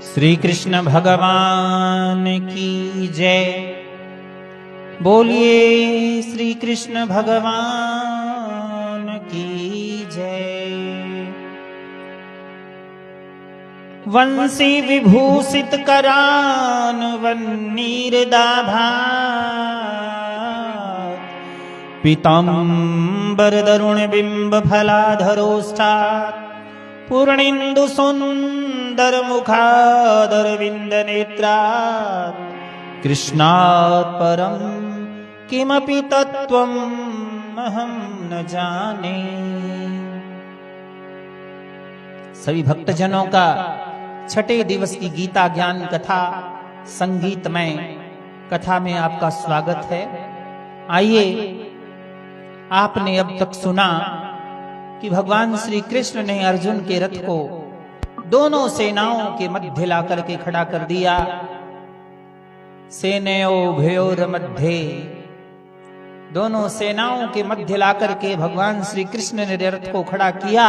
श्री कृष्ण भगवान की जय। बोलिए श्री कृष्ण भगवान की जय। वंशी विभूषित करान वन्नीरदाभा पीतांबर दरुण बिंब फलाधरोष्ठात् पूर्णेन्दु सुंदर मुखादर विंद नेत्रात् कृष्णात् परम किमपि तत्त्वम् अहं न जाने। सभी भक्तजनों का छठे दिवस की गीता ज्ञान कथा संगीतमय कथा में आपका स्वागत है। आइए, आपने अब तक सुना कि भगवान श्री कृष्ण ने अर्जुन के रथ को दोनों सेनाओं के मध्य लाकर के खड़ा कर दिया। सेनयोर्भयोर मध्ये, दोनों सेनाओं के मध्य लाकर के भगवान श्री कृष्ण ने रथ को खड़ा किया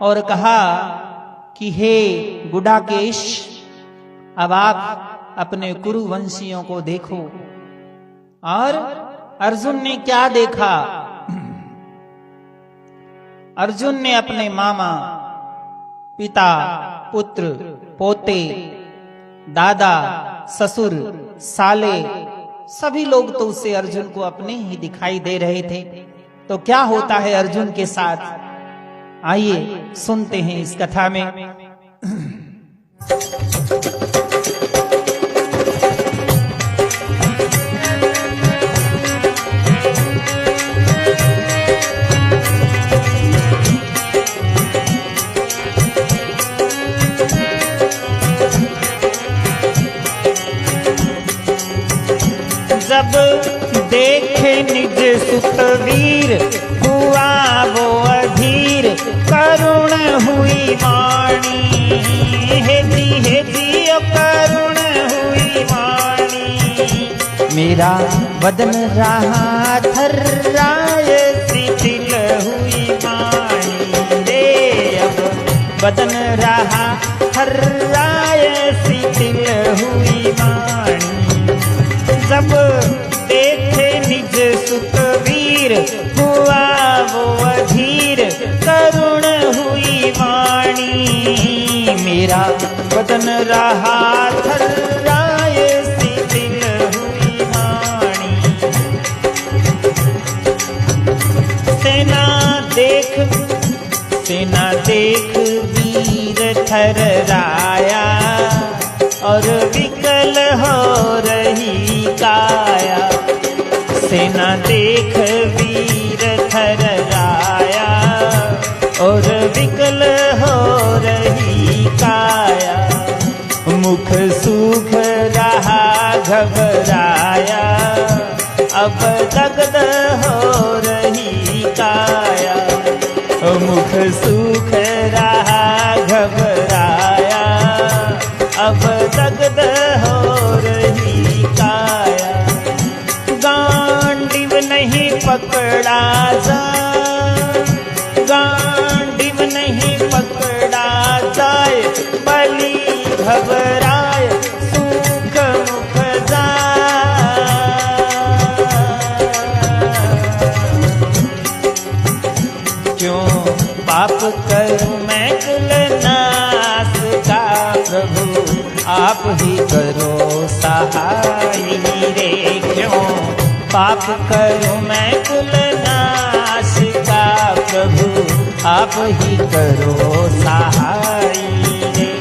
और कहा कि हे गुडाकेश, अब आप अपने कुरुवंशियों को देखो। और अर्जुन ने क्या देखा? अर्जुन ने अपने मामा, पिता, पुत्र, पोते, दादा, ससुर, साले, सभी लोग तो उसे अर्जुन को अपने ही दिखाई दे रहे थे। तो क्या होता है अर्जुन के साथ, आइए सुनते हैं इस कथा में। जब देखे निज सुत वीर, हुआ वो अधीर, करुण हुई वाणी। हेजी ओ करुण हुई वाणी। मेरा बदन रहा थर्राए, शिथिल हुई वाणी रे। अब बदन रहा थर्राए, शिथिल हुई वाणी। जब देखे निज सुत वीर, हुआ वो अधीर, करुण हुई वाणी। मेरा बदन रहा थर्राए, शिथिल हुई वाणी। सेना देख वीर थर्राया, और विकल हो रही काया। सेना देख वीर थर्राया, और विकल हो रही काया। मुख सूख रहा घबराया, अब दग्ध हो रही काया। मुख सूख रहा घबराया, अब दग्ध हो रही काया। गांडीव नहीं पकड़ा जाए, गांडीव नहीं पकड़ा जाए, बलि घबराए, सूख मुख जाए। क्यों पाप करूं मैं कुलनाश का, प्रभु आप ही करो सहाय रे। क्यों पाप करूं मैं कुलनाश का, प्रभु आप ही करो सहाय रे।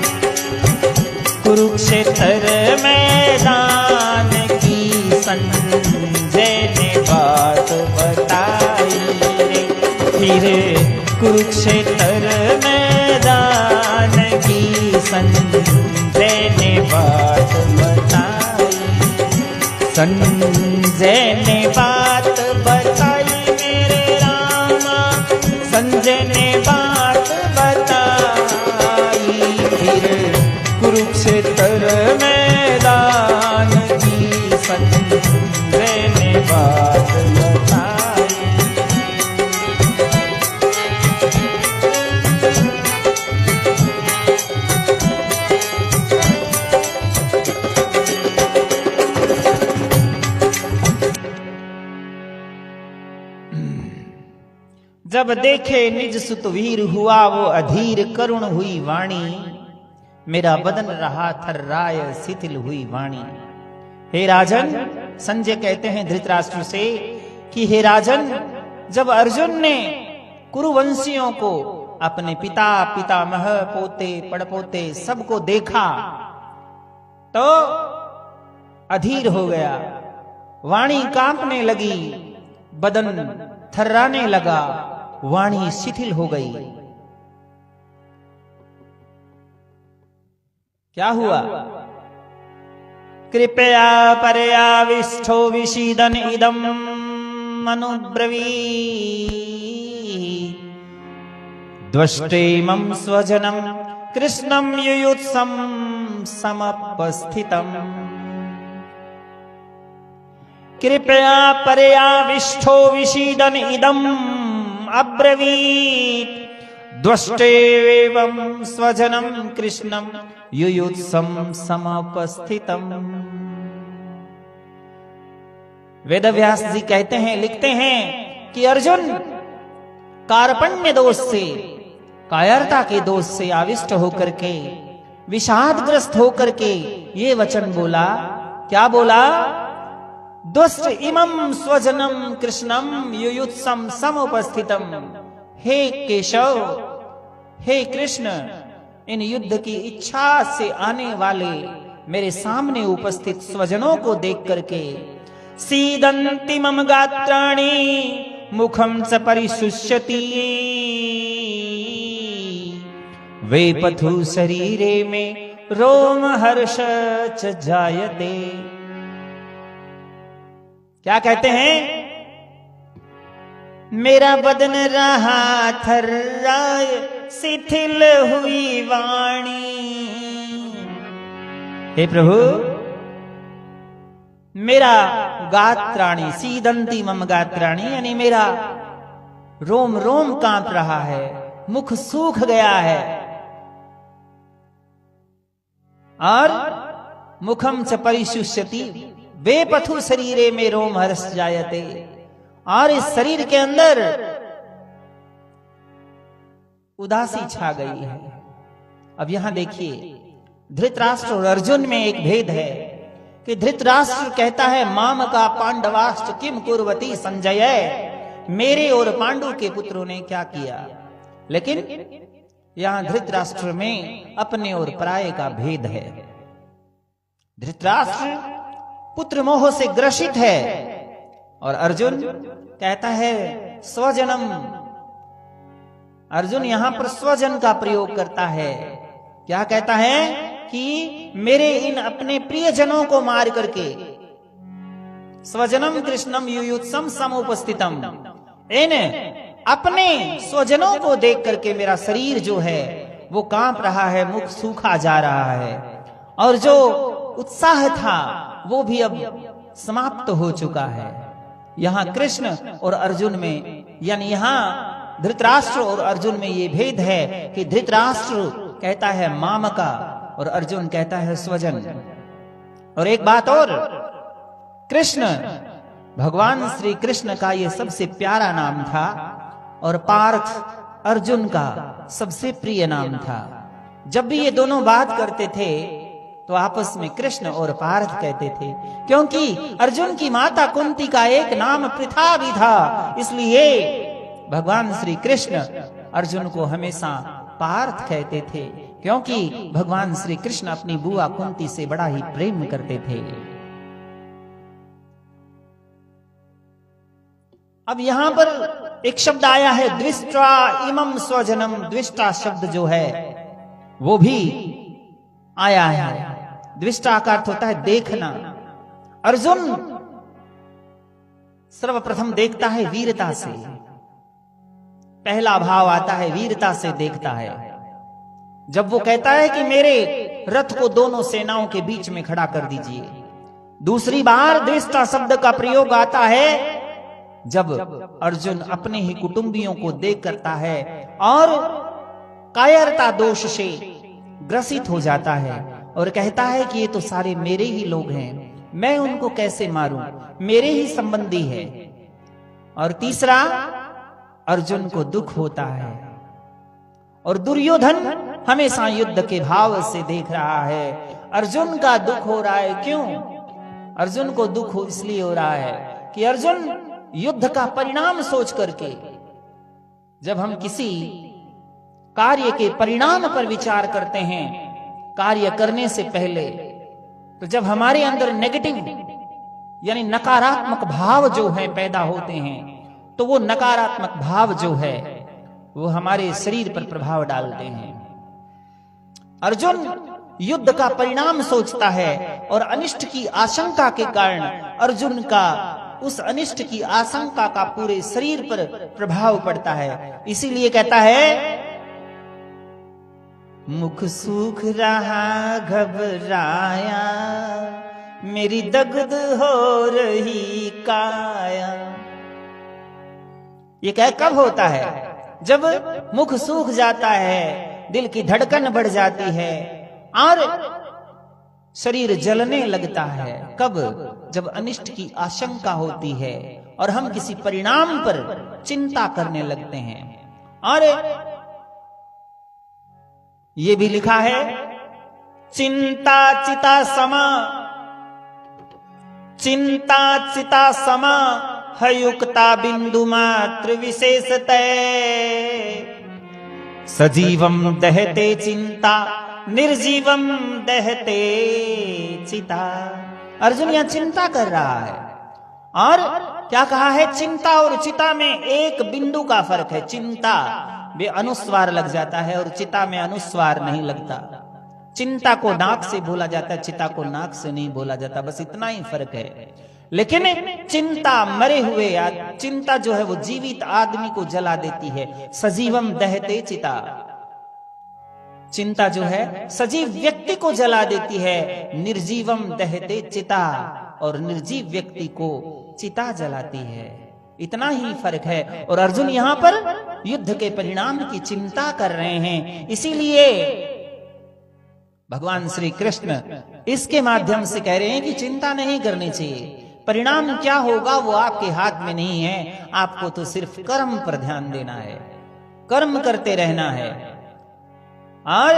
कुरुक्षेत्र मैदान की संजय ने बात बताई रे। फिर कुरुक्षेत्र मैदान की संजय ने बात बताई। संजय ने बात बताई मेरे रामा, संजय ने बात बताई। फिर कुरुक्षेत्र मैदान की संजय ने बात बताई। जब देखे निज सुत वीर हुआ वो अधीर, करुण हुई वाणी, मेरा बदन रहा थर्राय शिथिल हुई वाणी। हे राजन, संजय कहते हैं धृतराष्ट्र से कि हे राजन, जब अर्जुन ने कुरुवंशियों को, अपने पिता, पितामह, पोते, पड़पोते सबको देखा तो अधीर हो गया, वाणी कांपने लगी, बदन थर्राने लगा, वाणी शिथिल हो गई। क्या हुआ? कृपया पर्याविष्ठो विषीदन इदम अनुब्रवीत्, द्वष्टेमं स्वजनं कृष्णं युयुत्सं समपस्थितम्। कृपया पर्याविष्ठो विषीदन इदम अब्रवीत्, द्वष्टेवं स्वजनं कृष्णं युयुत्सं समपस्थितम्। वेदव्यास जी कहते हैं, लिखते हैं कि अर्जुन कार्पण्य दोष से, कायरता के दोष से आविष्ट होकर के, विषादग्रस्त होकर के ये वचन बोला। क्या बोला? दुष्ट इमं स्वजनम कृष्णम युयुत्सम समुपस्थितम। हे केशव, हे कृष्ण, इन युद्ध की इच्छा से आने वाले मेरे सामने उपस्थित स्वजनों को देख करके, सीदन्ति मम गात्राणि मुखम च परिशुष्यति, वेपथु शरीरे में रोम हर्ष च जायते। क्या कहते हैं? मेरा बदन रहा थर्राय शिथिल हुई वाणी। हे प्रभु, मेरा गात्राणि, सीदंती मम गात्राणि, यानी मेरा रोम रोम कांप रहा है, मुख सूख गया है, और मुखम च परिशुष्यति, बेपथु शरीरे में रोम हर्ष जायते, और इस शरीर के अंदर उदासी छा गई है। अब यहां देखिए, धृतराष्ट्र और अर्जुन में एक भेद है कि धृतराष्ट्र कहता है, माम का पांडवाश्च किम कुर्वती संजय, मेरे और पांडु के पुत्रों ने क्या किया। लेकिन यहां धृतराष्ट्र में अपने और पराये का भेद है। धृतराष्ट्र पुत्र मोह से ग्रसित है, और अर्जुन कहता है स्वजनम। अर्जुन यहां पर स्वजन का प्रयोग करता है। क्या कहता है? कि मेरे इन अपने प्रियजनों को मार करके, स्वजनम कृष्णम युयुत्सम समुपस्थितम, इन अपने स्वजनों को देख करके मेरा शरीर जो है वो कांप रहा है, मुख सूखा जा रहा है, और जो उत्साह था वो भी अब समाप्त हो चुका है। यहां कृष्ण और अर्जुन में, यानी यहां धृतराष्ट्र और अर्जुन में ये भेद है कि धृतराष्ट्र कहता है मामका और अर्जुन कहता है स्वजन। और एक बात और, कृष्ण, भगवान श्री कृष्ण का ये सबसे प्यारा नाम था, और पार्थ अर्जुन का सबसे प्रिय नाम था। जब भी ये दोनों बात करते थे तो आपस में कृष्ण और पार्थ कहते थे, क्योंकि अर्जुन की माता कुंती का एक नाम पृथा भी था, इसलिए भगवान श्री कृष्ण अर्जुन को हमेशा पार्थ कहते थे, क्योंकि भगवान श्री कृष्ण अपनी बुआ कुंती से बड़ा ही प्रेम करते थे। अब यहां पर एक शब्द आया है द्विष्ट्वा इमं स्वजनम। द्विष्टा शब्द जो है वो भी आया है। द्विष्टा का अर्थ होता है देखना। अर्जुन सर्वप्रथम देखता है वीरता से, पहला भाव आता है वीरता से देखता है। जब वो कहता है कि मेरे रथ को दोनों सेनाओं के बीच में खड़ा कर दीजिए। दूसरी बार द्विष्टा शब्द का प्रयोग आता है जब अर्जुन अपने ही कुटुंबियों को देख करता है और कायरता दोष से ग्रसित हो जाता है और कहता है कि ये तो सारे मेरे ही लोग हैं, मैं उनको कैसे मारूं, मेरे ही संबंधी है। और तीसरा, अर्जुन को दुख होता है और दुर्योधन हमेशा युद्ध के भाव से देख रहा है। अर्जुन का दुख हो रहा है, क्यों? अर्जुन को दुख इसलिए हो रहा है कि अर्जुन युद्ध का परिणाम सोच करके, जब हम किसी कार्य के परिणाम पर विचार करते हैं कार्य करने से पहले, तो जब हमारे अंदर नेगेटिव यानी नकारात्मक भाव जो है पैदा होते हैं, तो वो नकारात्मक भाव जो है वो हमारे शरीर पर प्रभाव डालते हैं। अर्जुन युद्ध का परिणाम सोचता है और अनिष्ट की आशंका के कारण अर्जुन का उस अनिष्ट की आशंका का पूरे शरीर पर प्रभाव पड़ता है। इसीलिए कहता है, मुख सूख रहा घबराया, मेरी दग्ध हो रही काया। ये क्या कब होता है? जब मुख सूख जाता है, दिल की धड़कन बढ़ जाती है और शरीर जलने लगता है। कब? जब अनिष्ट की आशंका होती है और हम किसी परिणाम पर चिंता करने लगते हैं। और ये भी लिखा है, चिंता चिता समा, चिंता चिता समा हयुक्ता बिंदु मात्र विशेषतः, सजीवम दहते चिंता निर्जीवम दहते चिता। अर्जुन यहां चिंता कर रहा है और क्या कहा है? चिंता और चिता में एक बिंदु का फर्क है। चिंता में अनुस्वार लग जाता है और चिता में अनुस्वार नहीं लगता। चिंता को नाक से बोला जाता है, चिता को नाक से नहीं बोला जाता, बस इतना ही फर्क है। लेकिन चिंता मरे हुए, चिंता जो है वो जीवित आदमी को जला देती है। सजीवम दहते चिता, चिंता जो है सजीव व्यक्ति को जला देती है। निर्जीवम दहते चिता, और निर्जीव व्यक्ति को चिता जलाती है। इतना ही फर्क है। और अर्जुन यहां पर युद्ध के परिणाम की चिंता कर रहे हैं। इसीलिए भगवान श्री कृष्ण इसके माध्यम से कह रहे हैं कि चिंता नहीं करनी चाहिए। परिणाम क्या होगा वो आपके हाथ में नहीं है, आपको तो सिर्फ कर्म पर ध्यान देना है, कर्म करते रहना है। और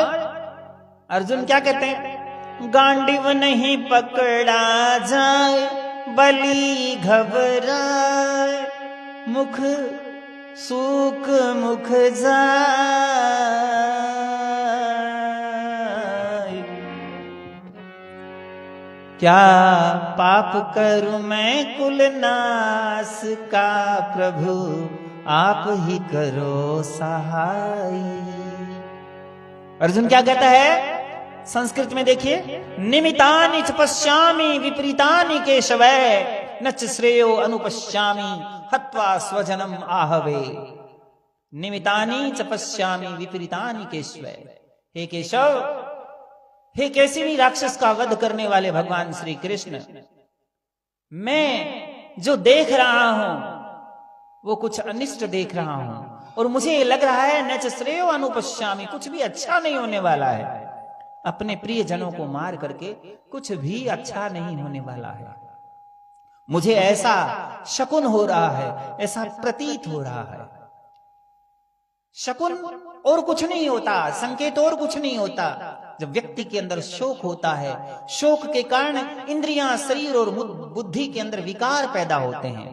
अर्जुन क्या कहते हैं? गांडीव नहीं पकड़ा जाए, बलि घबराए, मुख सूख मुख जाए। क्या पाप करूं मैं कुलनाश का, प्रभु आप ही करो सहाय। अर्जुन क्या कहता है संस्कृत में? देखिए, निमितानि च पश्यामि विपरीतानि केशवे, न च श्रेयो अनुपश्यामि हत्वा स्वजनम आहवे। निमितानि च पश्यामि विपरीतानि केशवे। हे केशव, हे कैसी राक्षस का वध करने वाले भगवान श्री कृष्ण, मैं जो देख रहा हूं वो कुछ अनिष्ट देख रहा हूं और मुझे ये लग रहा है न च श्रेयो अनुपश्यामि, कुछ भी अच्छा नहीं होने वाला है। अपने प्रिय जनों को मार करके कुछ भी अच्छा नहीं होने वाला है। मुझे ऐसा शकुन हो रहा है, ऐसा प्रतीत हो रहा है। शकुन और कुछ नहीं होता, संकेत और कुछ नहीं होता। जब व्यक्ति के अंदर शोक होता है, शोक के कारण इंद्रियां, शरीर और बुद्धि के अंदर विकार पैदा होते हैं।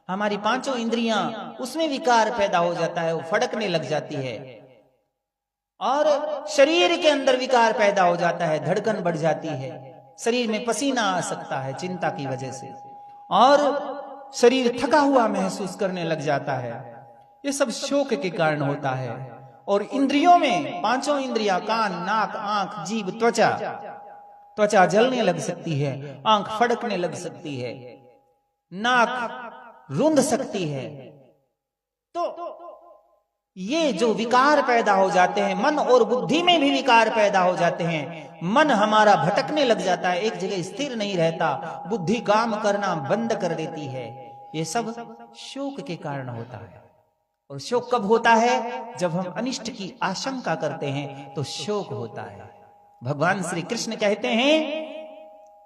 हमारी पांचों इंद्रियां, उसमें विकार पैदा हो जाता है, वो फड़कने लग जाती है। और शरीर के अंदर विकार पैदा हो जाता है, धड़कन बढ़ जाती है, शरीर में पसीना आ सकता है चिंता की वजह से, और शरीर थका हुआ महसूस करने लग जाता है। ये सब शोक के कारण होता है। और इंद्रियों में पांचों इंद्रियां, कान, नाक, आंख, जीभ, त्वचा, त्वचा जलने लग सकती है, आंख फड़कने लग सकती है, नाक रुंध सकती है। तो ये जो विकार पैदा हो जाते हैं, मन और बुद्धि में भी विकार पैदा हो जाते हैं। मन हमारा भटकने लग जाता है, एक जगह स्थिर नहीं रहता, बुद्धि काम करना बंद कर देती है। ये सब शोक के कारण होता है। और शोक कब होता है? जब हम अनिष्ट की आशंका करते हैं तो शोक होता है। भगवान श्री कृष्ण कहते हैं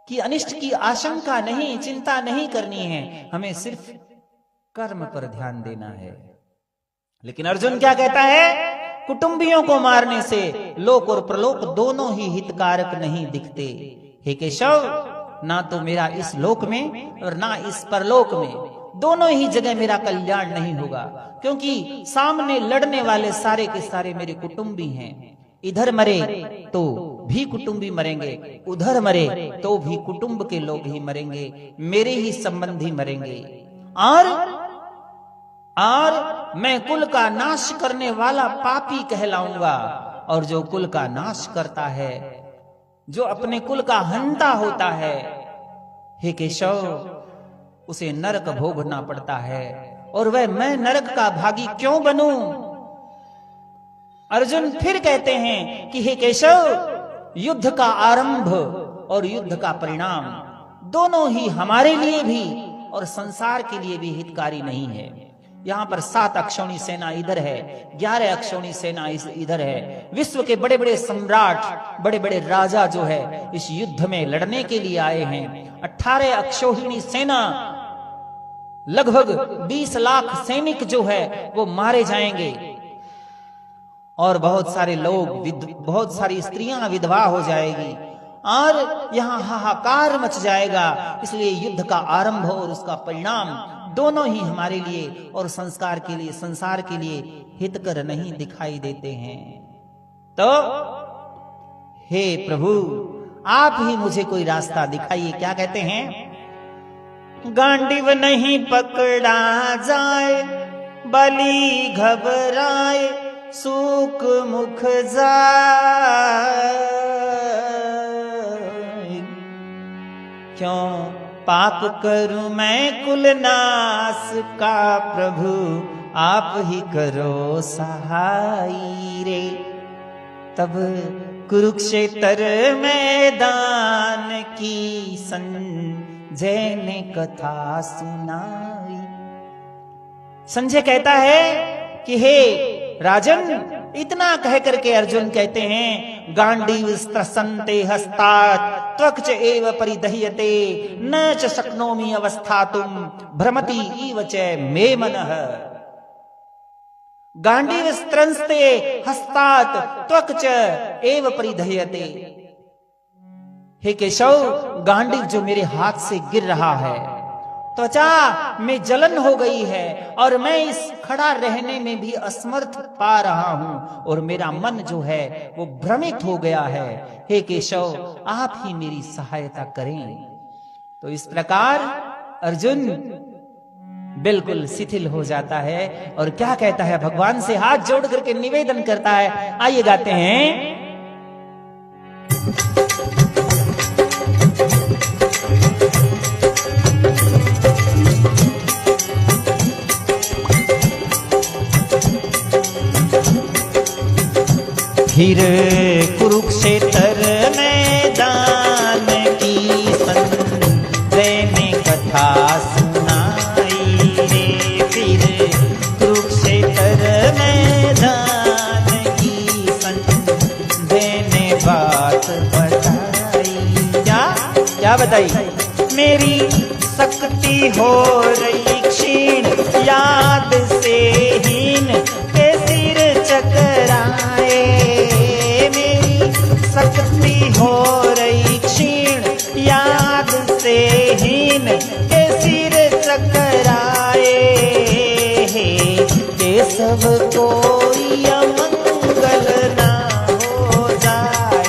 कि अनिष्ट की आशंका नहीं, चिंता नहीं करनी है, हमें सिर्फ कर्म पर ध्यान देना है। लेकिन अर्जुन क्या कहता है? कुटुंबियों को मारने से लोक और प्रलोक दोनों ही हितकारक नहीं दिखते। हे केशव, ना तो मेरा इस लोक में और ना इस परलोक में, दोनों ही जगह मेरा कल्याण नहीं होगा, क्योंकि सामने लड़ने वाले सारे के सारे मेरे कुटुंबी हैं। इधर मरे तो भी कुटुंबी मरेंगे, उधर मरे तो भी कुटुंब के लोग ही मरेंगे, मेरे ही संबंधी मरेंगे। और मैं कुल का नाश करने वाला पापी कहलाऊंगा। और जो कुल का नाश करता है, जो अपने कुल का हंता होता है, हे केशव, उसे नरक भोगना पड़ता है। और वह मैं नरक का भागी क्यों बनूं? अर्जुन फिर कहते हैं कि हे केशव, युद्ध का आरंभ और युद्ध का परिणाम दोनों ही हमारे लिए भी और संसार के लिए भी हितकारी नहीं है। यहां पर 7 अक्षौणी सेना इधर है, 11 अक्षौणी सेना इधर है। विश्व के बड़े बड़े सम्राट, बड़े बड़े राजा जो है इस युद्ध में लड़ने के लिए आए हैं। 18 अक्षौहिणी सेना, लगभग 20 लाख सैनिक जो है वो मारे जाएंगे। और बहुत सारे लोग, बहुत सारी स्त्रियां विधवा हो जाएगी और यहां हाहाकार मच जाएगा। इसलिए युद्ध का आरंभ और उसका परिणाम दोनों ही हमारे लिए और संस्कार के लिए, संसार के लिए हितकर नहीं दिखाई देते हैं। तो हे प्रभु, आप ही मुझे कोई रास्ता दिखाइए। क्या कहते हैं? गांडीव नहीं पकड़ा जाए, बलि घबराए, सूक मुख जाए। क्यों पाप करूं मैं कुलनाश का, प्रभु आप ही करो सहाई रे। तब कुरुक्षेत्र मैदान की संजय ने कथा सुनाई। संजय कहता है कि हे राजन, इतना कह करके अर्जुन कहते हैं, गांडीव स्त्रसन्ते हस्तात् त्वक्च एव परिदह्यते, न च शक्नोमि अवस्थातुं भ्रमति इव च मे मनः। गांडीव स्त्रंस्ते हस्तात् त्वक्च एव परिदह्यते। हे केशव, गांडीव जो मेरे हाथ से गिर रहा है, त्वचा में जलन हो गई है और मैं इस खड़ा रहने में भी असमर्थ पा रहा हूं और मेरा मन जो है वो भ्रमित हो गया है। हे केशव, आप ही मेरी सहायता करें। तो इस प्रकार अर्जुन बिल्कुल शिथिल हो जाता है और क्या कहता है? भगवान से हाथ जोड़ करके निवेदन करता है। आइए गाते हैं। फिर कुरुक्षेत्र मैदान की संजय ने कथा सुनाई रे। फिर कुरुक्षेत्र मैदान की संजय ने बात बताई। क्या बताई? मेरी शक्ति हो रही क्षीण, याद से हीन के सिर चकराए। शक्ति हो रही क्षीण, याद से हीन के सिर चकराए। के सब कोई अमंगल ना हो जाए,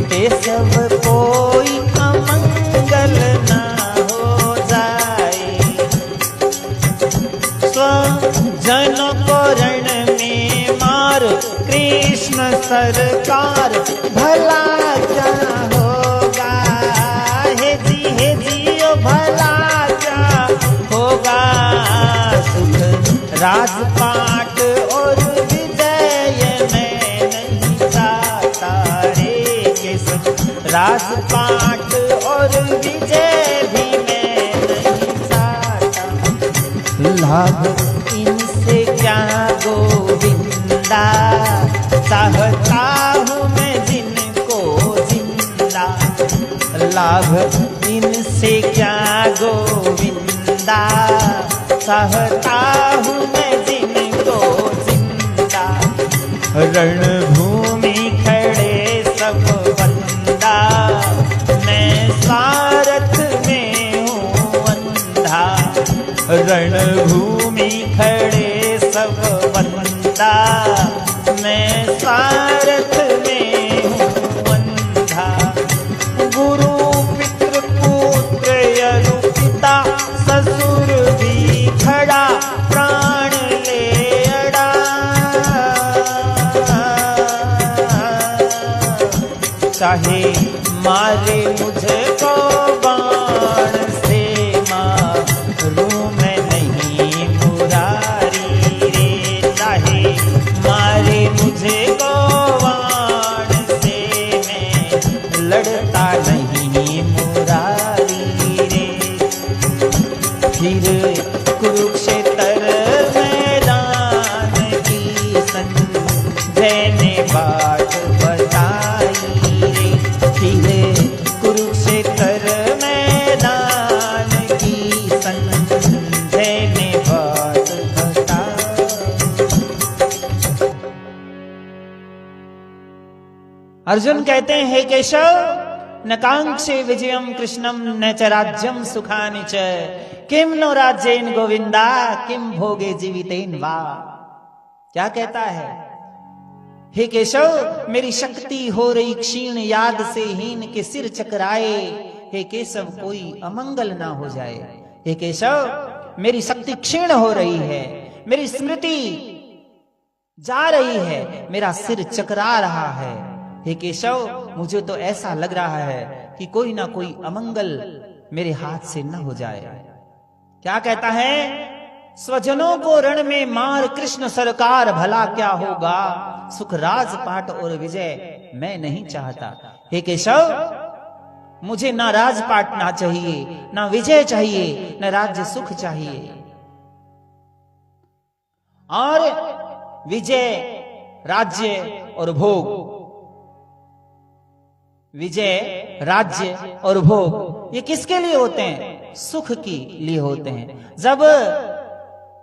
के सब कोई अमंगल ना हो जाए। स्वजनों को रण में मार कृष्ण सरकार, भला क्या होगा? हे जी ओ भला क्या होगा? सुख राजपाट और विजय मैं नहीं चाहता रे। के सुख राजपाट और विजय भी मैं नहीं चाहता। लाभ इनसे क्या गोविंदा, चाहता हूँ मैं जिनको जिंदा। लाभ इनसे क्या गोविंदा, चाहता हूँ मैं जिनको जिंदा, रणभूमि खड़े सब बंदा, मैं स्वार्थ में हूँ अंधा, रणभूमि खड़े सब बंदा, मैं स्वार्थ में हूँ अंधा, गुरु पितृ पुत्र यरु पिता ससुर भी खड़ा प्राण ले अड़ा, चाहे मारे मुझको बाण से मारूं मैं नहीं मुरारी रे, चाहे मारे मुझको बाण से मैं लड़ता नहीं मुरारी रे। फिर कुरुक्षेत्र मैदान की संजय ने बात बताई रे, फिर कुरुक्षेत्र मैदान की संजय ने बात बताई। अर्जुन कहते हैं, हे केशव, न कांक्षे विजयम कृष्णम न च राज्यम सुखानि च, किम नो राज्येन गोविंदा किम भोगे जीवितेन वा। क्या कहता है? हे केशव, मेरी शक्ति हो रही क्षीण, याद से हीन के सिर चकराए, हे केशव कोई अमंगल ना हो जाए। हे केशव, मेरी शक्ति क्षीण हो रही है, मेरी स्मृति जा रही है, मेरा सिर चकरा रहा है। हे केशव, मुझे तो ऐसा लग रहा है कि कोई ना कोई अमंगल मेरे हाथ से न हो जाए। क्या कहता है? स्वजनों को रण में मार कृष्ण सरकार, भला क्या होगा, सुख राजपाट और विजय मैं नहीं चाहता। हे केशव, मुझे ना राजपाट ना चाहिए, ना विजय चाहिए, ना राज्य सुख चाहिए। और विजय, राज्य और भोग, विजय, राज्य और भोग ये किसके लिए होते हैं? सुख के लिए होते हैं।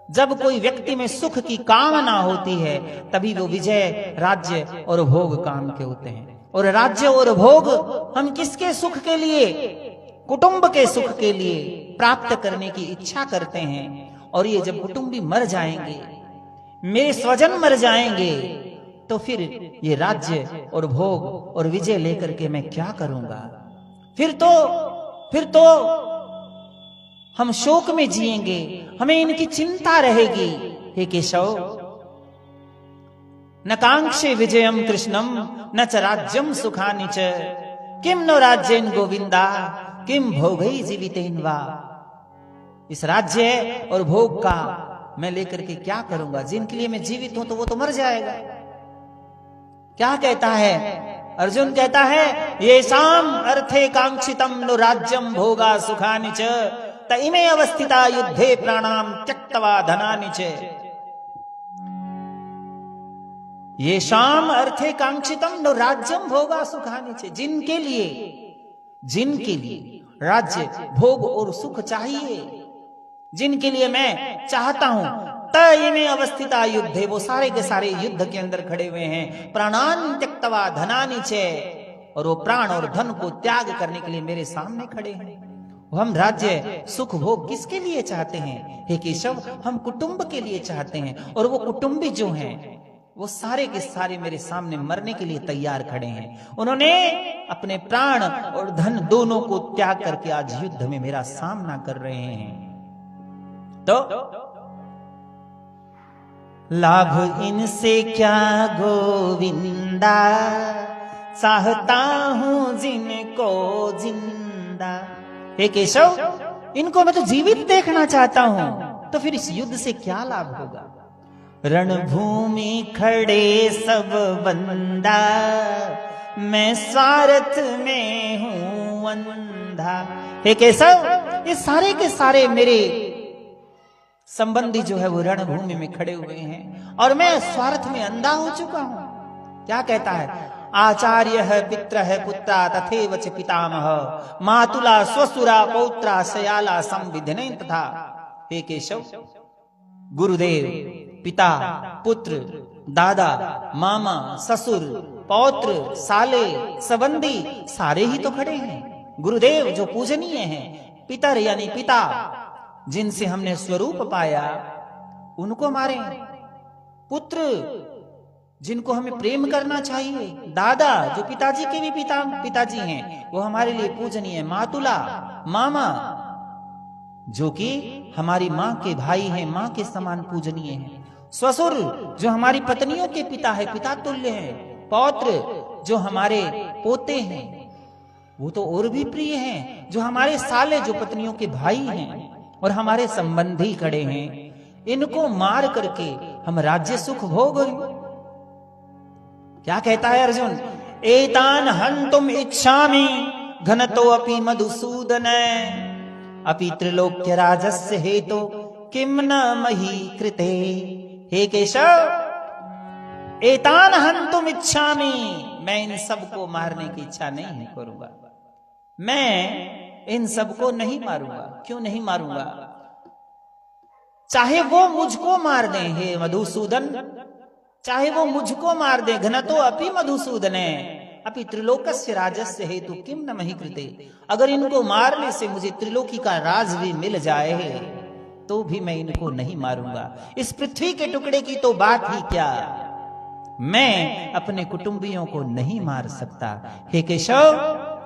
जब कोई व्यक्ति में सुख की कामना होती है तभी वो विजय, राज्य और भोग काम के होते हैं। और राज्य और भोग हम किसके सुख के लिए? कुटुंब के सुख के लिए प्राप्त करने की इच्छा करते हैं। और ये जब कुटुंबी मर जाएंगे, मेरे स्वजन मर जाएंगे, तो फिर ये राज्य और भोग और विजय लेकर के मैं क्या करूंगा? फिर तो हम शोक में जिएंगे, हमें इनकी चिंता रहेगी। हे केशव, न कांक्षे विजयम कृष्णम न च राज्यम सुखानि च, किम नो राज्येन गोविंदा किम भोगै जीवितेन वा। इस राज्य और भोग का मैं लेकर के क्या करूंगा? जिनके लिए मैं जीवित हूं तो वो तो मर जाएगा। क्या कहता है अर्जुन? कहता है, येषाम अर्थे कांक्षितम नो राज्यम भोगा सुखानि च, त इमे अवस्थिता युद्धे प्राणाम त्यक्त्वा धनानि च। येषाम अर्थे कांक्षितम नो राज्यम भोगा सुखानि च, जिनके लिए राज्य, भोग और सुख चाहिए, जिनके लिए मैं चाहता हूं, तय में अवस्थिता युद्धे, वो सारे के सारे युद्ध के अंदर खड़े हुए हैं। प्राणान त्यक्त्वा धनानि च, और वो प्राण और धन को त्याग करने के लिए मेरे सामने खड़े हैं। हम राज्य, सुख, भोग किसके लिए चाहते हैं? हे केशव, हम कुटुंब के लिए चाहते हैं। और वो कुटुंबी जो हैं वो सारे के सारे मेरे सामने मरने के लिए तैयार खड़े हैं। उन्होंने अपने प्राण और धन दोनों को त्याग करके आज युद्ध में मेरा सामना कर रहे हैं। तो लाभ इनसे क्या गोविंदा, चाहता हूं जिनको जिंदा। हे केशव, इनको मैं तो जीवित देखना चाहता हूं, तो फिर इस युद्ध से क्या लाभ होगा? रणभूमि खड़े सब बंदा, मैं स्वार्थ में हूं अंधा। हे केशव, ये सारे के सारे मेरे संबंधी जो है वो रणभूमि में खड़े हुए हैं और मैं स्वार्थ में अंधा हो चुका हूं। क्या कहता है? आचार्य है, पित्र है, पुत्रा तथैव च पितामह, मातुला स्वसुरा पौत्रा शयाला संविधिने तथा। हे केशव, गुरुदेव, पिता, पुत्र, दादा, मामा, ससुर, पौत्र, साले, संबंधी सारे ही तो खड़े हैं। गुरुदेव जो पूजनीय हैं, पितर यानी पिता जिनसे हमने स्वरूप पाया उनको मारें, पुत्र जिनको हमें प्रेम करना चाहिए, दादा जो पिताजी के भी पिताजी हैं वो हमारे लिए पूजनीय, मातुला, मामा जो कि हमारी माँ के भाई हैं, माँ के समान पूजनीय हैं, ससुर जो हमारी पत्नियों के पिता है, पिता तुल्य है, पौत्र जो हमारे पोते हैं वो तो और भी प्रिय हैं, जो हमारे साले जो पत्नियों के भाई हैं और हमारे संबंधी खड़े हैं, इनको मार करके हम राज्य सुख भोग। क्या कहता है अर्जुन? एतान हन्तुम इच्छामि घनतो अपि मधुसूदन अपि त्रिलोक्य राजस्य हेतु किम न मही कृते। हे केशव, एतान हन्तुम इच्छामि, मैं इन सबको मारने की इच्छा नहीं करूंगा, मैं इन सबको नहीं मारूंगा। क्यों नहीं मारूंगा? चाहे वो मुझको मार दें, हे मधुसूदन, चाहे वो मुझको मार दे, घनतो अपि मधुसूदने अपि त्रिलोकस्य राजस्य हेतु किम न मही कृते। अगर इनको मारने से मुझे त्रिलोकी का राज भी मिल जाए तो भी मैं इनको नहीं मारूंगा। इस पृथ्वी के टुकड़े की तो बात ही क्या, मैं अपने कुटुंबियों को नहीं मार सकता। हे केशव,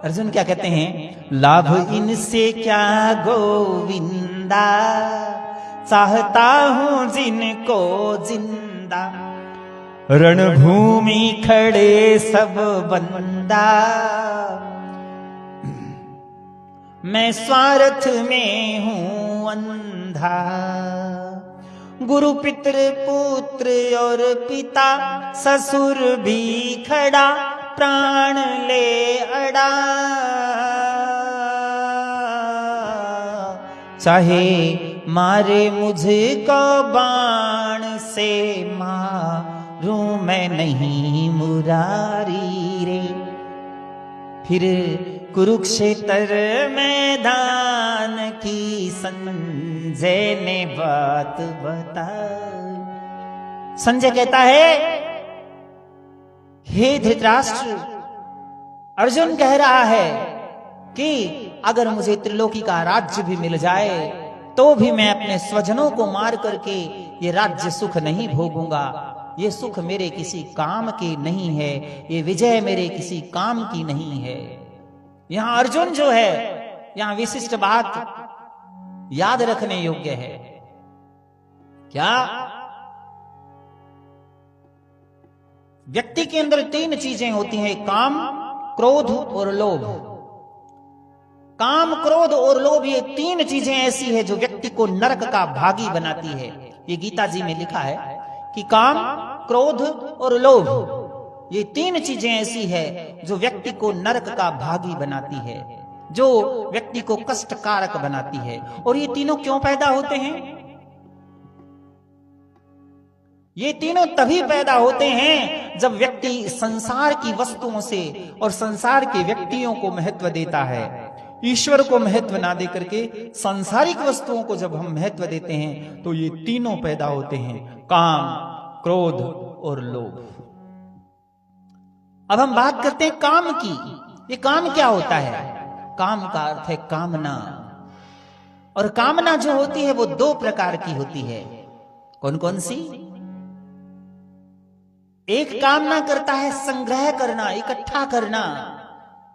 अर्जुन क्या कहते हैं? लाभ इनसे क्या गोविंदा, चाहता हूं जिनको जिंदा, रणभूमि खड़े सब बंदा, मैं स्वार्थ में हूं अंधा, गुरु पितृ पुत्र और पिता ससुर भी खड़ा, प्राण ले अड़ा, चाहे मारे मुझको बाण से मारूं मैं नहीं मुरारी रे। फिर कुरुक्षेत्र मैदान की संजय ने बात बताई। संजय कहता है, हे धृतराष्ट्र, अर्जुन कह रहा है कि अगर मुझे त्रिलोकी का राज्य भी मिल जाए तो भी मैं अपने स्वजनों को मार करके ये राज्य सुख नहीं भोगूंगा। ये सुख मेरे किसी काम की नहीं है, ये विजय मेरे किसी काम की नहीं है। यहां अर्जुन जो है, यहां विशिष्ट बात याद रखने योग्य है। क्या? व्यक्ति के अंदर तीन चीजें होती हैं, काम, क्रोध और लोभ। काम, क्रोध और लोभ, ये तीन चीजें ऐसी है जो व्यक्ति को नरक का भागी बनाती है। ये गीता जी में लिखा है कि काम, क्रोध और लोभ, ये तीन चीजें ऐसी है जो व्यक्ति को नरक का भागी बनाती है, जो व्यक्ति को कष्टकारक बनाती है। और ये तीनों क्यों पैदा होते हैं? ये तीनों तभी पैदा होते हैं जब व्यक्ति संसार की वस्तुओं से और संसार के व्यक्तियों को महत्व देता है। ईश्वर को महत्व ना दे करके सांसारिक वस्तुओं को जब हम महत्व देते हैं तो ये तीनों पैदा होते हैं, काम, क्रोध और लोभ। अब हम बात करते हैं काम की। ये काम क्या होता है? काम का अर्थ है कामना। और कामना जो होती है वो दो प्रकार की होती है। कौन कौन सी? एक कामना करता है संग्रह करना, इकट्ठा करना।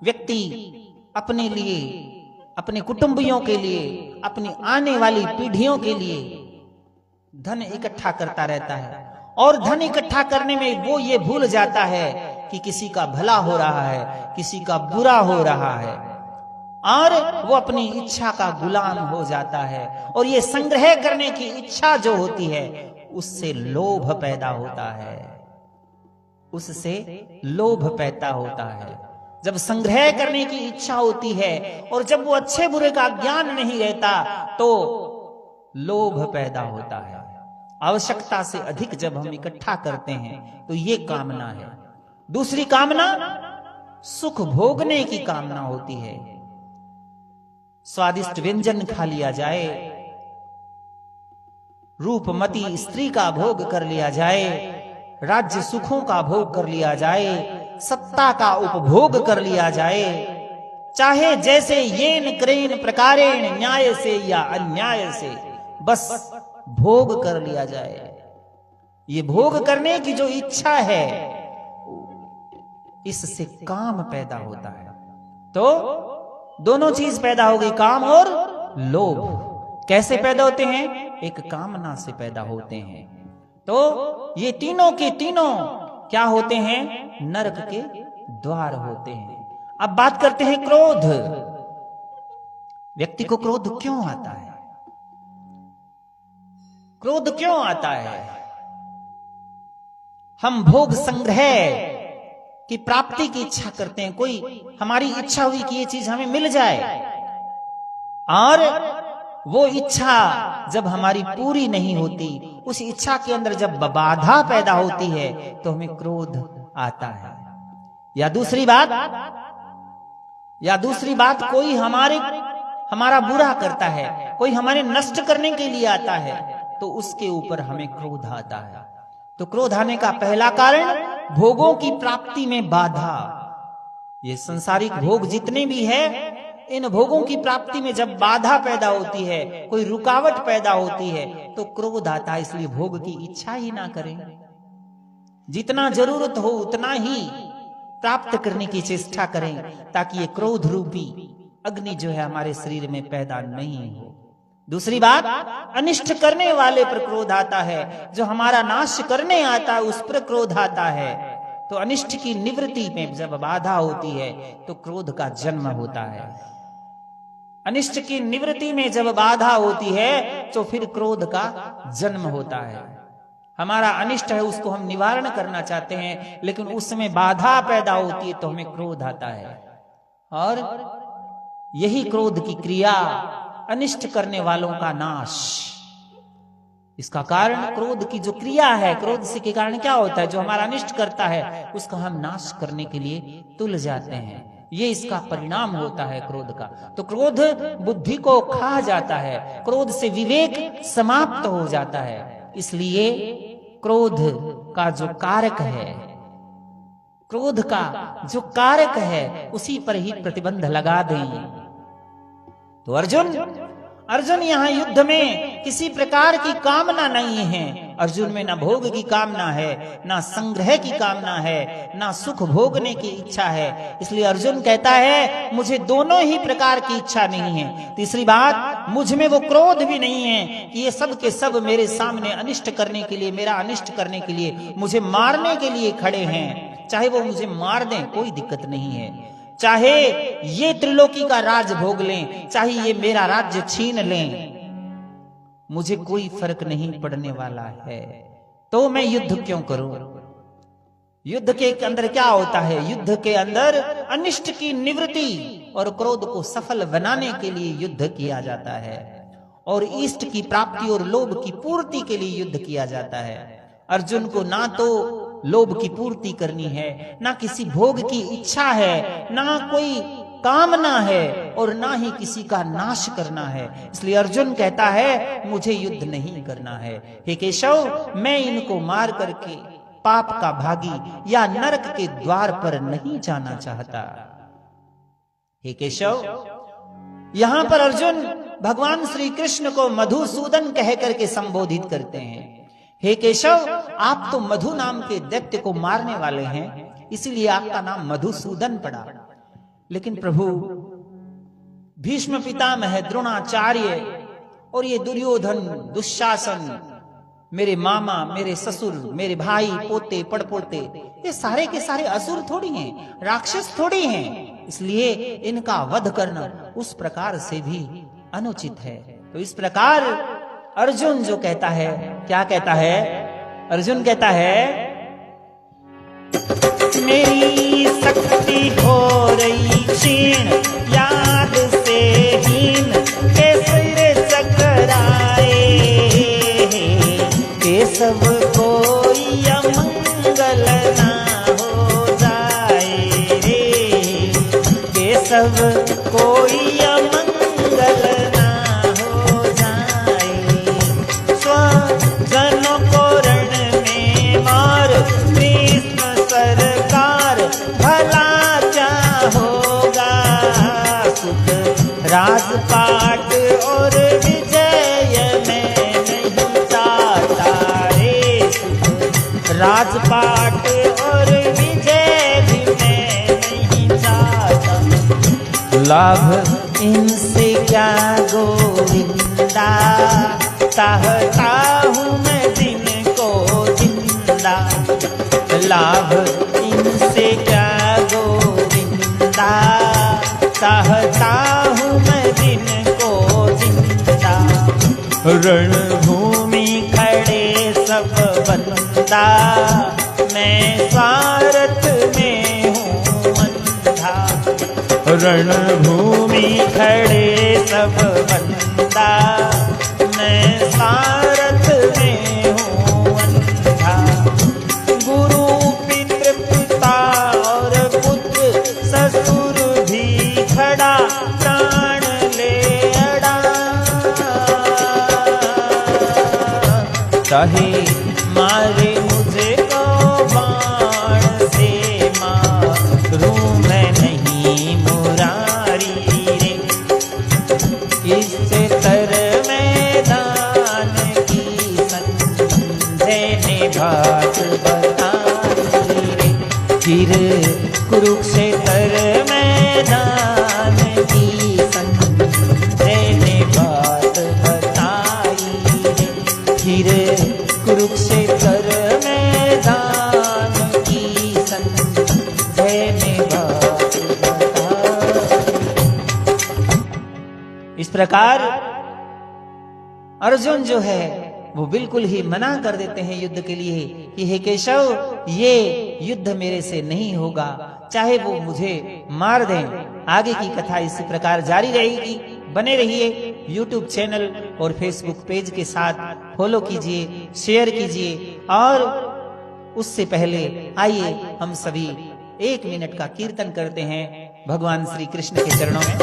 व्यक्ति अपने लिए, अपने कुटुंबियों के लिए, अपनी आने वाली पीढ़ियों के लिए धन इकट्ठा करता रहता है। और धन इकट्ठा करने में वो ये भूल जाता है कि किसी का भला हो रहा है, किसी का बुरा हो रहा है, और वो अपनी इच्छा का गुलाम हो जाता है। और ये संग्रह करने की इच्छा जो होती है उससे लोभ पैदा होता है, उससे लोभ पैदा होता है। जब संग्रह करने की इच्छा होती है और जब वो अच्छे बुरे का ज्ञान नहीं रहता तो लोभ पैदा होता है। आवश्यकता से अधिक जब हम इकट्ठा करते हैं तो ये कामना है। दूसरी कामना सुख भोगने की कामना होती है। स्वादिष्ट व्यंजन खा लिया जाए, रूपमती स्त्री का भोग कर लिया जाए, राज्य सुखों का भोग कर लिया जाए, सत्ता का उपभोग कर लिया जाए, चाहे जैसे येन क्रेन प्रकारेण न्याय से या अन्याय से, बस भोग कर लिया जाए। ये भोग करने की जो इच्छा है, इससे काम पैदा होता है। तो दोनों चीज पैदा हो गई, काम और लोभ। कैसे पैदा होते हैं? एक कामना से पैदा होते हैं। तो ये तीनों के तीनों क्या होते हैं? नरक के द्वार होते हैं। अब बात करते हैं क्रोध। व्यक्ति को क्रोध क्यों आता है? क्रोध क्यों आता है? हम भोग संग्रह की प्राप्ति की इच्छा करते हैं। कोई हमारी इच्छा हुई कि ये चीज हमें मिल जाए, और वो इच्छा जब हमारी पूरी नहीं होती, उस इच्छा के अंदर जब बाधा पैदा होती है, तो हमें क्रोध आता है। या दूसरी बात कोई हमारा बुरा करता है, कोई हमारे नष्ट करने के लिए आता है, तो उसके ऊपर हमें क्रोध आता है। तो क्रोध आने का पहला कारण भोगों की प्राप्ति में बाधा। ये संसारिक भोग जितने भी है, इन भोगों की प्राप्ति में जब बाधा पैदा होती है, कोई रुकावट पैदा होती है, तो क्रोध आता है। इसलिए भोग की इच्छा ही ना करें, जितना जरूरत हो उतना ही प्राप्त करने की चेष्टा करें, ताकि ये क्रोध रूपी अग्नि जो है हमारे शरीर में पैदा नहीं हो। दूसरी बात, अनिष्ट करने वाले पर क्रोध आता है। जो हमारा नाश करने आता है, उस पर क्रोध आता है। तो अनिष्ट की निवृत्ति में जब बाधा होती है, तो क्रोध का जन्म होता है। अनिष्ट की निवृत्ति में जब बाधा होती है, तो फिर क्रोध का जन्म होता है। हमारा अनिष्ट है, उसको हम निवारण करना चाहते हैं, लेकिन उसमें बाधा पैदा होती है, तो हमें क्रोध आता है। और यही क्रोध की क्रिया, अनिष्ट करने वालों का नाश। इसका कारण क्रोध की जो क्रिया है, क्रोध से के कारण क्या होता है? जो हमारा अनिष्ट करता है, उसका हम नाश करने के लिए तुल जाते हैं। ये इसका परिणाम होता है क्रोध का। तो क्रोध बुद्धि को खा जाता है, क्रोध से विवेक समाप्त हो जाता है। इसलिए क्रोध का जो कारक है, क्रोध का जो कारक है, उसी पर ही प्रतिबंध लगा दें। तो अर्जुन यहाँ युद्ध में किसी प्रकार की कामना नहीं है। अर्जुन में ना भोग की कामना है, ना संग्रह की कामना है, ना सुख भोगने की इच्छा है। इसलिए अर्जुन कहता है, मुझे दोनों ही प्रकार की इच्छा नहीं है। तीसरी बात, मुझ में वो क्रोध भी नहीं है कि ये सब के सब मेरे सामने अनिष्ट करने के लिए, मेरा अनिष्ट करने के लिए, मुझे मारने के लिए खड़े हैं। चाहे वो मुझे मार दें, कोई दिक्कत नहीं है। चाहे ये त्रिलोकी का राज भोग लें, चाहे ये मेरा राज्य छीन लें, मुझे कोई फर्क नहीं पड़ने वाला है। तो मैं युद्ध क्यों करूं? युद्ध के अंदर क्या होता है? युद्ध के अंदर अनिष्ट की निवृत्ति और क्रोध को सफल बनाने के लिए युद्ध किया जाता है, और इष्ट की प्राप्ति और लोभ की पूर्ति के लिए युद्ध किया जाता है। अर्जुन को ना तो लोभ की पूर्ति करनी है, ना किसी भोग की इच्छा है, ना कोई कामना है, और ना ही किसी का नाश करना है। इसलिए अर्जुन कहता है, मुझे युद्ध नहीं करना है। हे केशव, मैं इनको मार करके पाप का भागी या नरक के द्वार पर नहीं जाना चाहता। हे केशव, यहां पर अर्जुन भगवान श्री कृष्ण को मधुसूदन कह करके संबोधित करते हैं। हे केशव, आप तो मधु नाम के दैत्य को मारने वाले हैं, इसीलिए आपका नाम मधुसूदन पड़ा। लेकिन प्रभु, भीष्म पितामह, द्रोणाचार्य और ये दुर्योधन, दुशासन, मेरे मामा, मेरे ससुर, मेरे भाई, पोते, पड़पोते, ये सारे के सारे असुर थोड़ी हैं, राक्षस थोड़ी हैं। इसलिए इनका वध करना उस प्रकार से भी अनुचित है। तो इस प्रकार अर्जुन जो कहता है, क्या कहता है? अर्जुन कहता है, मेरी शक्ति हो रही क्षीण, याद से हीन, कैसे चकराए, केशव कोई अमंगल ना हो जाए रे, केशव कोई अमंगल ना हो जाए। राजपाट और विजय में नहीं चाहता रे सुख, राजपाट और विजय भी मैं नहीं चाहता। लाभ इनसे क्या गोविंदा, चाहता हूँ मैं दिन को जिंदा। लाभ इनसे क्या गोविंदा, चाहता हूँ मैं दिन को जिंदा। रणभूमि खड़े सब बंदा, मैं स्वार्थ में हूँ अंधा। रणभूमि खड़े सब बंदा, मैं स्वार्थ में हूँ अंधा। गुरु पितृ पिता और पुत्र ससुर भी खड़ा प्राण ले अड़ा। चाहे मारे मुझे को बाण से मारूं मैं नहीं मुरारी रे। इससे तर मैदान की संजय ने बात बताई रे। फिर कुरुक्षेत्र मैदान की संजय ने बात बताई रे। फिर कुरुक्षेत्र मैदान की संजय ने बात बताई। इस प्रकार अर्जुन जो है वो बिल्कुल ही मना कर देते हैं युद्ध के लिए कि हे केशव, ये युद्ध मेरे से नहीं होगा, चाहे वो मुझे मार दें। आगे की कथा इसी प्रकार जारी रहेगी। बने रहिए YouTube चैनल और Facebook पेज के साथ। फॉलो कीजिए, शेयर कीजिए और उससे पहले आइए हम सभी 1 मिनट का कीर्तन करते हैं भगवान श्री कृष्ण के चरणों में।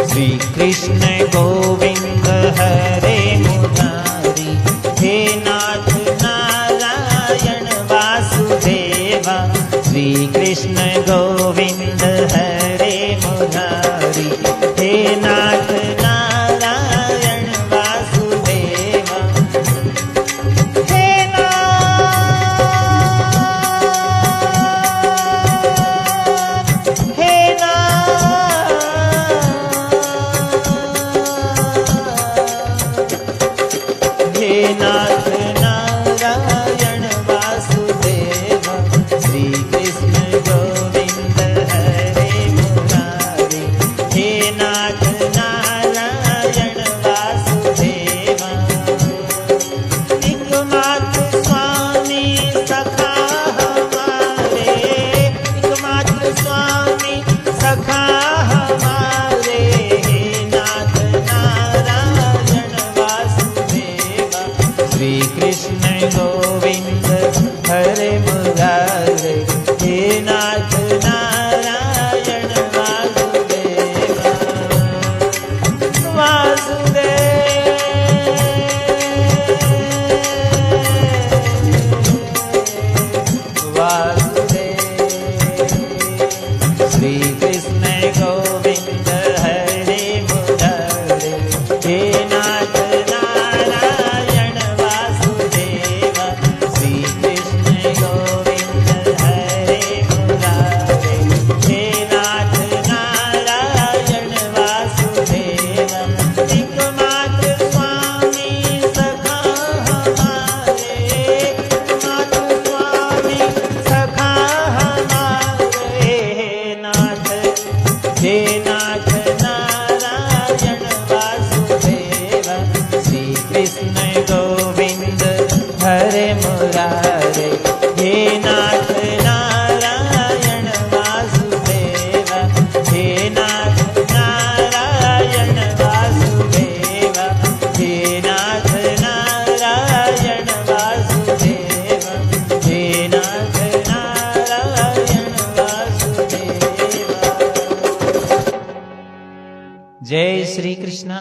श्री कृष्ण गोविंद हरे मुरारी, हे नाथ नारायण वासुदेवा। श्री कृष्ण गोविंद हरे मुरारी, हे नाथ नारायण वासुदेवा। हे नाथ नारायण वासुदेवा। श्री कृष्ण गोविंद हरे मुरारी, हे नाथ नारायण वासुदेवा। एकमात्र स्वामी सखा हमारे, एकमात्र स्वामी सखा हमारे। हे नाथ नारायण वासुदेवा। श्री कृष्ण गोविंद हरे मुरारी, हे नाथ नारायण वासुदेवा। श्री कृष्ण गोविंद हरे मुरारी, हे नाथ नारायण वासुदेवा। श्री कृष्ण गोविंद हरे मुरारी, हे नाथ नारायण वासुदेवा। एकमात्र स्वामी सखा हमारे, एकमात्र स्वामी सखा हमारे। हे नाथ नारायण वासुदेवा। श्री कृष्ण गोविंद हरे मुरारी, हे नाथ नारायण वासुदेवा। हे नाथ नारायण वासुदेवा। हे नाथ नारायण वासुदेवा। हे नाथ नारायण वासुदेवा। जय श्री कृष्ण।